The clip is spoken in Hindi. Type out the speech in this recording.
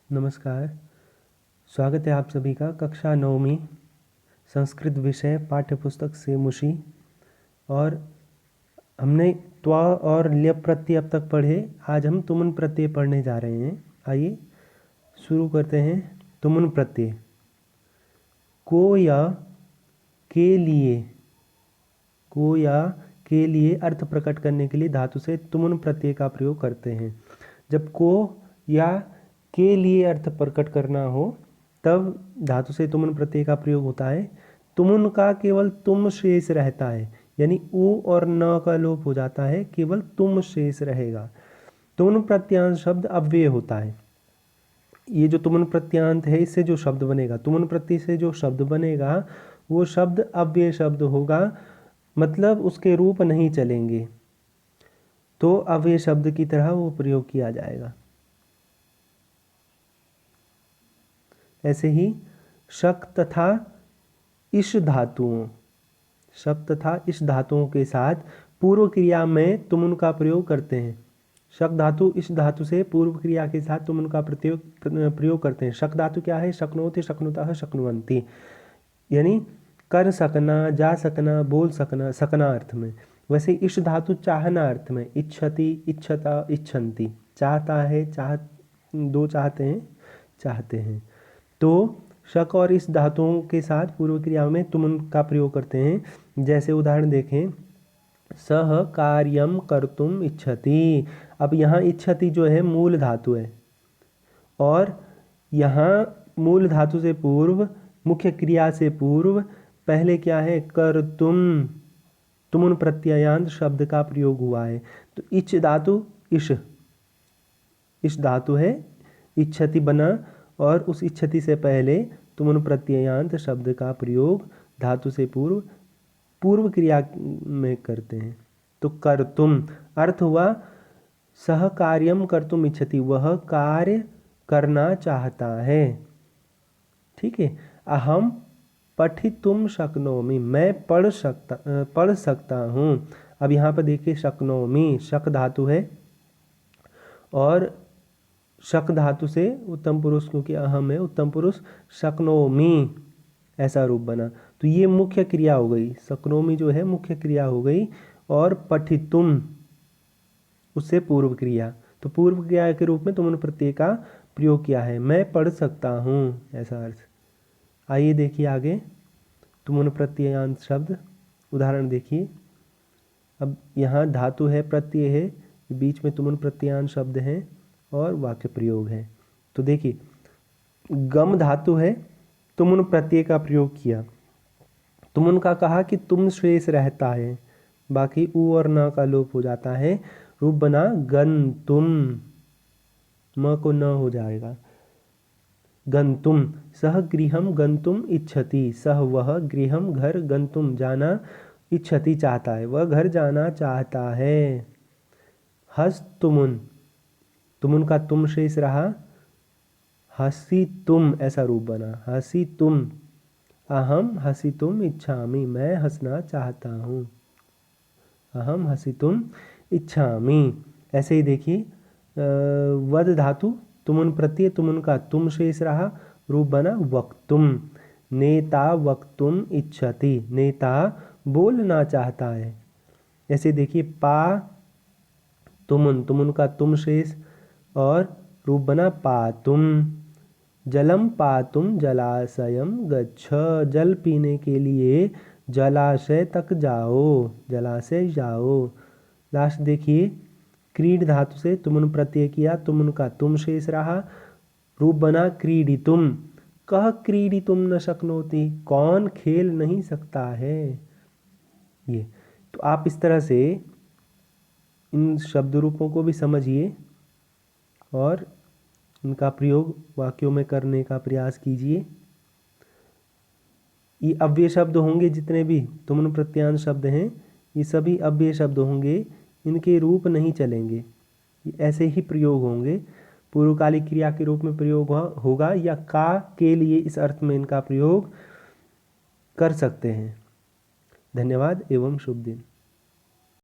नमस्कार। स्वागत है आप सभी का कक्षा 9वीं संस्कृत विषय पाठ्यपुस्तक से मुशी। और हमने त्व और ल्यप प्रत्यय अब तक पढ़े। आज हम तुमुन प्रत्यय पढ़ने जा रहे हैं। आइए शुरू करते हैं। तुमुन प्रत्यय को या के लिए, को या के लिए अर्थ प्रकट करने के लिए धातु से तुमुन प्रत्यय का प्रयोग करते हैं। जब को या के लिए अर्थ प्रकट करना हो तब धातु से तुमुन प्रत्यय का प्रयोग होता है। तुमुन का केवल तुम शेष रहता है, यानी उ और न का लोप हो जाता है, केवल तुम शेष रहेगा। तुमुन प्रत्यांत शब्द अव्यय होता है। ये जो तुमुन प्रत्यांत है, इससे जो शब्द बनेगा, तुमुन प्रत्यय से जो शब्द बनेगा वो शब्द अव्यय शब्द होगा, मतलब उसके रूप नहीं चलेंगे, तो अव्यय शब्द की तरह वो प्रयोग किया जाएगा। ऐसे ही शक तथा इश धातुओं, शक तथा इश धातुओं के साथ पूर्व क्रिया में तुमुन का प्रयोग करते हैं। शक धातु इश धातु से पूर्व क्रिया के साथ तुमुन का प्रयोग करते हैं। शक धातु क्या है? शक्नोति, शक्नुतः, शक्नुवन्ति, यानी कर सकना, जा सकना, बोल सकना, सकना अर्थ में। वैसे इश धातु चाहना अर्थ में, इच्छति, इच्छता, इच्छन्ति, चाहता है, दो चाहते हैं, चाहते हैं। तो शक और इस धातुओं के साथ पूर्व क्रियाओं में तुमुन का प्रयोग करते हैं। जैसे उदाहरण देखें, सह कार्यम कर्तुम इच्छति। अब यहाँ इच्छति जो है मूल धातु है, और यहाँ मूल धातु से पूर्व, मुख्य क्रिया से पूर्व पहले क्या है? कर्तुम, तुमुन प्रत्ययांत शब्द का प्रयोग हुआ है। तो इच्छ धातु इश धातु है, इच्छति बना, और उस इच्छति से पहले तुमुन प्रत्ययांत शब्द का प्रयोग धातु से पूर्व क्रिया में करते हैं। तो कर्तुम अर्थ हुआ सह कार्यम कर्तुम इच्छति, वह कार्य करना चाहता है। ठीक है। अहम पठितुम शक्नोमि, मैं पढ़ सकता हूँ। अब यहाँ पर देखिए, शक्नोमि शक धातु है, और शक धातु से उत्तम पुरुष, क्योंकि अहम है, उत्तम पुरुष शक्नोमि ऐसा रूप बना। तो ये मुख्य क्रिया हो गई, शक्नोमि जो है मुख्य क्रिया हो गई, और पठितुम उससे पूर्व क्रिया। तो पूर्व क्रिया के रूप में तुमुन प्रत्यय का प्रयोग किया है, मैं पढ़ सकता हूँ ऐसा अर्थ। आइए देखिए आगे तुमुन प्रत्ययांत शब्द। उदाहरण देखिए। अब यहाँ धातु है, प्रत्यय है, बीच में तुमुन प्रत्ययांत शब्द है और वाक्य प्रयोग है। तो देखिए, गम धातु है, तुमुन प्रत्यय का प्रयोग किया। तुमुन का कहा कि तुम शेष रहता है, बाकी उ और न का लोप हो जाता है, रूप बना गंतुम, म को न हो जाएगा, गंतुम। सह गृहम गंतुम इच्छति, सह वह, गृहम घर, गंतुम जाना, इच्छति चाहता है, वह घर जाना चाहता है। हस तुमुन, तुमुन का तुम शेष रहा, हसी तुम ऐसा रूप बना, हसी तुम। अहम हसी तुम इच्छामि, मैं हंसना चाहता हूँ, अहम हसी तुम इच्छामि। ऐसे ही देखिए, वद धातु तुमुन प्रत्यय, तुमुन का तुम शेष रहा, रूप बना वक्तुम। नेता वक्तुम इच्छति, नेता बोलना चाहता है। ऐसे देखिए, पा तुमुन, तुमुन का तुम शेष, और रूप बना पातुम। जलम पातुम जलाशयम गच्छ, जल पीने के लिए जलाशय तक जाओ, जलाशय जाओ। लास्ट देखिए, क्रीड धातु से तुमुन प्रत्यय किया, तुमुन का तुम शेष रहा, रूप बना क्रीडितुम। कह क्रीडितुम न शक्नोति, कौन खेल नहीं सकता है। ये तो आप इस तरह से इन शब्द रूपों को भी समझिए और इनका प्रयोग वाक्यों में करने का प्रयास कीजिए। ये अव्यय शब्द होंगे, जितने भी तुमुन प्रत्यांत शब्द हैं, ये सभी अव्यय शब्द होंगे, इनके रूप नहीं चलेंगे, ये ऐसे ही प्रयोग होंगे। पूर्वकालिक क्रिया के रूप में प्रयोग होगा, या का के लिए इस अर्थ में इनका प्रयोग कर सकते हैं। धन्यवाद एवं शुभ दिन।